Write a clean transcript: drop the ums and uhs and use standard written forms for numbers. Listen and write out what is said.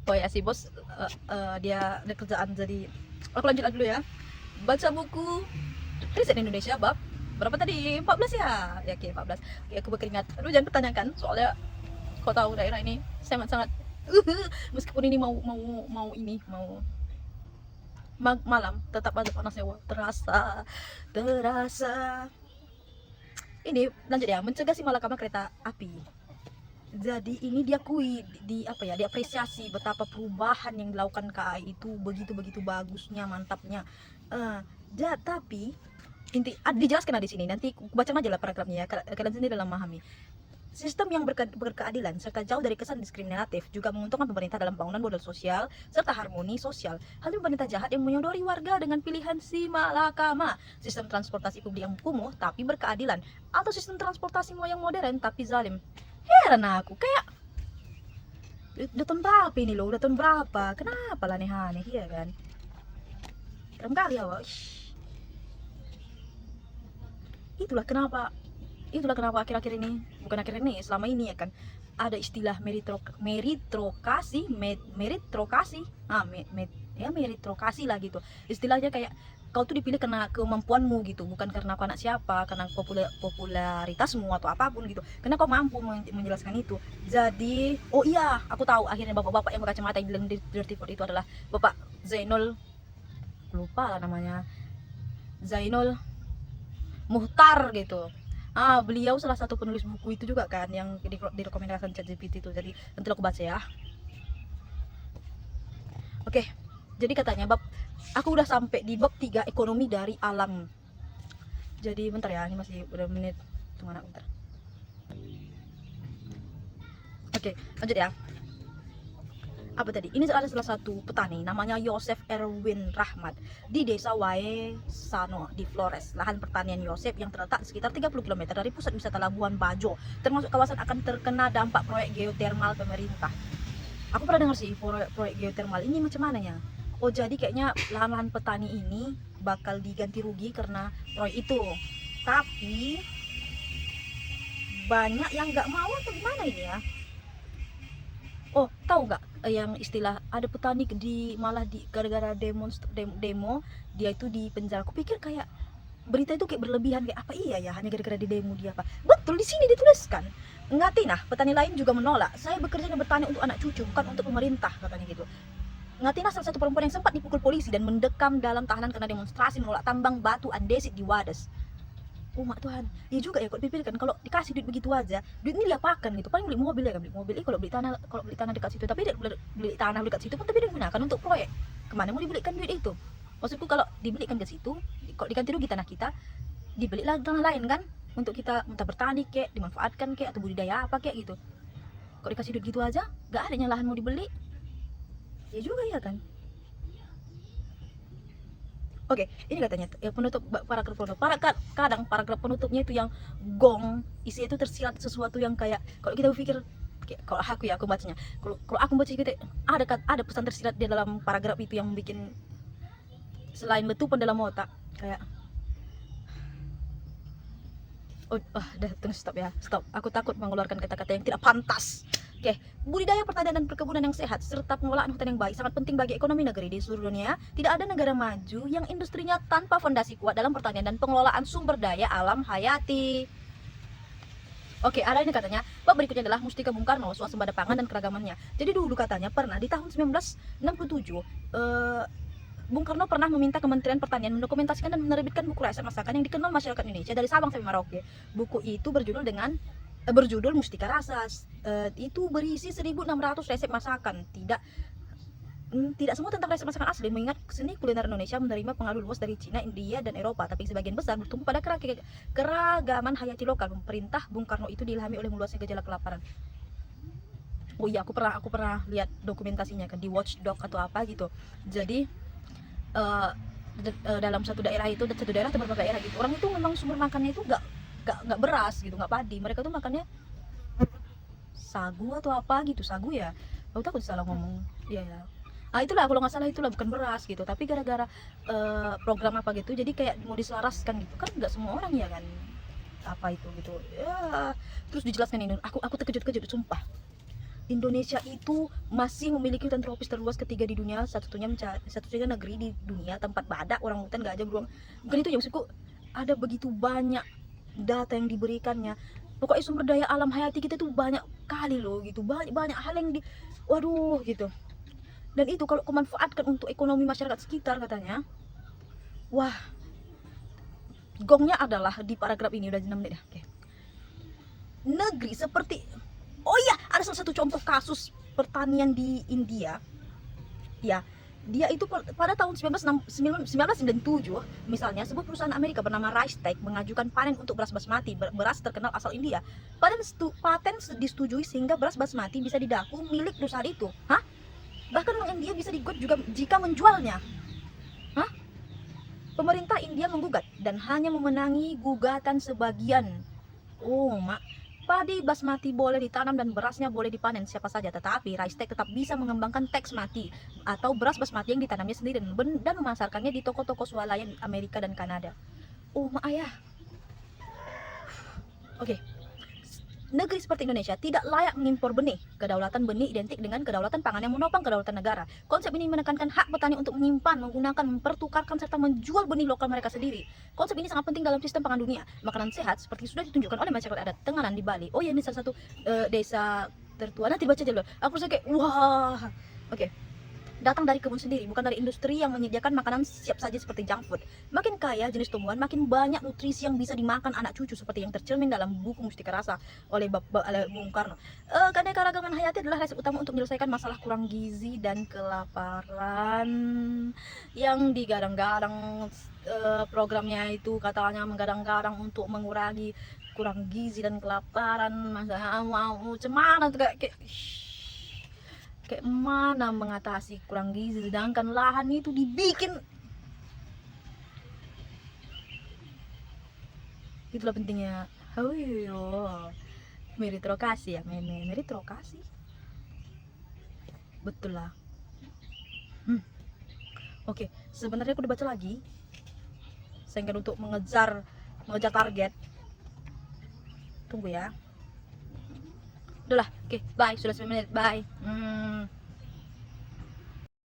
Oh ya si bos dia ada kerjaan, jadi aku lanjut dulu ya. Baca buku riset Indonesia bab berapa tadi? 14 ya? Ya oke 14. Oke, aku berkeringat. Aduh jangan pertanyakan soalnya kau tahu daerah ini sangat-sangat meskipun ini mau malam tetap aja panasnya. Wah, terasa. Ini lanjut ya, mencegah si malakama kereta api. Jadi ini diakui di apa ya, diapresiasi betapa perubahan yang dilakukan KAI itu begitu bagusnya, mantapnya. Tapi dijelaskan di sini, nanti baca aja lah paragrafnya ya, kalian sendiri dalam memahami. Sistem yang berkeadilan serta jauh dari kesan diskriminatif juga menguntungkan pemerintah dalam pembangunan modal sosial serta harmoni sosial. Hal ini pemerintah jahat yang menyodori warga dengan pilihan si malakama, sistem transportasi publik yang kumuh tapi berkeadilan, atau sistem transportasi yang modern tapi zalim. Heran aku, kayak udah tahun berapa ini loh, udah tahun berapa, kenapa lah aneh-aneh ya kan. Keren kali ya, itulah kenapa akhir-akhir ini, bukan akhir ini, selama ini ya kan ada istilah meritrokasi lah gitu. Istilahnya kayak kau tuh dipilih karena kemampuanmu gitu, bukan karena kau anak siapa, karena popularitasmu atau apapun gitu, karena kau mampu menjelaskan itu. Jadi oh iya, aku tahu akhirnya bapak-bapak yang berkacamata yang bilang Dirty Ford itu adalah Bapak Zainul, lupa lah namanya, Zainul Muhtar gitu. Beliau salah satu penulis buku itu juga kan yang direkomendasikan ChatGPT itu. Jadi nanti aku baca ya. Oke. Jadi katanya aku udah sampai di bab 3 ekonomi dari alam. Jadi bentar ya, ini masih udah menit. Tunggu bentar. Oke, lanjut ya. Apa tadi? Ini ada salah satu petani namanya Yosef Erwin Rahmat di desa Waesano di Flores. Lahan pertanian Yosef yang terletak sekitar 30 km dari pusat wisata Labuan Bajo, termasuk kawasan akan terkena dampak proyek geotermal pemerintah. Aku pernah dengar sih proyek geotermal ini macam mana ya. Oh jadi kayaknya lahan-lahan petani ini bakal diganti rugi karena proyek itu. Tapi banyak yang nggak mau atau gimana ini ya. Oh, tahu nggak yang istilah ada petani malah gara-gara demo dia itu di penjara. Aku pikir kayak berita itu kayak berlebihan, kayak apa iya ya hanya gara-gara di demo dia apa. Betul di sini dituliskan. Ngatina, petani lain juga menolak. Saya bekerja dan bertani untuk anak cucu, bukan untuk pemerintah, katanya gitu. Ngatina salah satu perempuan yang sempat dipukul polisi dan mendekam dalam tahanan karena demonstrasi menolak tambang batu andesit di Wadas. Oh mak Tuhan, ya juga ya kok dipikirkan kalau dikasih duit begitu aja, duit ini diapakan gitu, paling beli mobil ya kan, beli mobil. Kalau beli tanah dekat situ, tapi tidak beli tanah dekat situ pun tapi digunakan untuk proyek. Kemana mau dibelikan duit itu? Maksudku kalau dibelikan ke situ, kalau diganti rugi tanah kita, dibelilah tanah lain kan, untuk kita entah bertani kek, dimanfaatkan kek, atau budidaya apa kek gitu. Kalau dikasih duit gitu aja, gak adanya lahan mau dibeli, ya juga ya kan. Oke, ini katanya ya penutup kadang paragraf penutupnya itu yang gong, isinya itu tersirat sesuatu yang kayak kalau kita berpikir kalau aku bacanya, kalau aku baca gitu ada pesan tersirat di dalam paragraf itu yang bikin selain letupan dalam otak kayak dah tunggu stop, aku takut mengeluarkan kata-kata yang tidak pantas. Oke, budidaya pertanian dan perkebunan yang sehat serta pengelolaan hutan yang baik sangat penting bagi ekonomi negeri di seluruh dunia. Tidak ada negara maju yang industrinya tanpa fondasi kuat dalam pertanian dan pengelolaan sumber daya alam hayati. Oke, ada ini katanya, bab berikutnya adalah Mustika Bung Karno, swasembada pangan dan keragamannya. Jadi dulu katanya pernah di tahun 1967 Bung Karno pernah meminta Kementerian Pertanian mendokumentasikan dan menerbitkan buku resep masakan yang dikenal masyarakat Indonesia dari Sabang sampai Merauke. Buku itu berjudul Mustika Rasa. Itu berisi 1.600 resep masakan. Tidak semua tentang resep masakan asli, mengingat seni kuliner Indonesia menerima pengaruh luas dari Cina, India, dan Eropa, tapi sebagian besar bertumpu pada keragaman hayati lokal. Pemerintah Bung Karno itu diilhami oleh meluasnya gejala kelaparan. Oh iya, aku pernah lihat dokumentasinya kan di Watchdog atau apa gitu. Jadi dalam satu daerah itu, satu daerah atau beberapa daerah gitu, orang itu memang sumber makannya itu nggak beras gitu, nggak padi, mereka tuh makannya sagu atau apa gitu, sagu ya, aku takut salah ngomong ya. Itulah kalau nggak salah, itulah bukan beras gitu, tapi gara-gara program apa gitu, jadi kayak mau diselaraskan gitu kan, nggak semua orang ya kan apa itu gitu ya. Terus dijelaskan ini, aku terkejut sumpah. Indonesia itu masih memiliki hutan tropis terluas ketiga di dunia, satu-satunya negeri di dunia tempat badak orang hutan gajah beruang. Bukan itu ya maksudku, ada begitu banyak data yang diberikannya. Pokoknya sumber daya alam hayati kita tuh banyak kali loh gitu, banyak hal yang waduh gitu. Dan itu kalau kemanfaatkan untuk ekonomi masyarakat sekitar katanya, wah, gongnya adalah di paragraf ini udah 6 menit ya. Oke. Negeri seperti, oh iya, ada salah satu contoh kasus pertanian di India. Ya, dia itu pada tahun 1997, misalnya sebuah perusahaan Amerika bernama Rice Tech mengajukan panen untuk beras basmati, beras terkenal asal India. Paten disetujui sehingga beras basmati bisa didaku milik perusahaan itu. Hah? Bahkan orang India bisa digugat juga jika menjualnya. Hah? Pemerintah India menggugat dan hanya memenangi gugatan sebagian. Oh, mak. Padi basmati boleh ditanam dan berasnya boleh dipanen siapa saja, tetapi Rice Tech tetap bisa mengembangkan teks mati atau beras basmati yang ditanamnya sendiri dan memasarkannya di toko-toko swalayan Amerika dan Kanada. Oh, mak ayah. Oke. Negeri seperti Indonesia tidak layak mengimpor benih. Kedaulatan benih identik dengan kedaulatan pangan yang menopang kedaulatan negara. Konsep ini menekankan hak petani untuk menyimpan, menggunakan, mempertukarkan, serta menjual benih lokal mereka sendiri. Konsep ini sangat penting dalam sistem pangan dunia. Makanan sehat seperti sudah ditunjukkan oleh masyarakat adat Tenganan di Bali. Oh ya, ini salah satu desa tertua. Nanti baca aja dulu. Aku rasa kayak wah. Oke. Datang dari kebun sendiri, bukan dari industri yang menyediakan makanan siap saji seperti junk food. Makin kaya jenis tumbuhan, makin banyak nutrisi yang bisa dimakan anak cucu seperti yang tercermin dalam buku Mustika Rasa oleh Bung Karno. Keanekaragaman hayati adalah resep utama untuk menyelesaikan masalah kurang gizi dan kelaparan yang digadang-gadang. Programnya itu katanya menggadang-gadang untuk mengurangi kurang gizi dan kelaparan. Masa mau cemana kayak mana mengatasi kurang gizi sedangkan lahan itu dibikin. Itulah pentingnya meritokrasi ya, meritokrasi betul lah. Oke, sebenarnya aku udah baca lagi sehingga untuk mengejar target. Tunggu ya. Udahlah, oke, bye, sudah 9 menit, bye.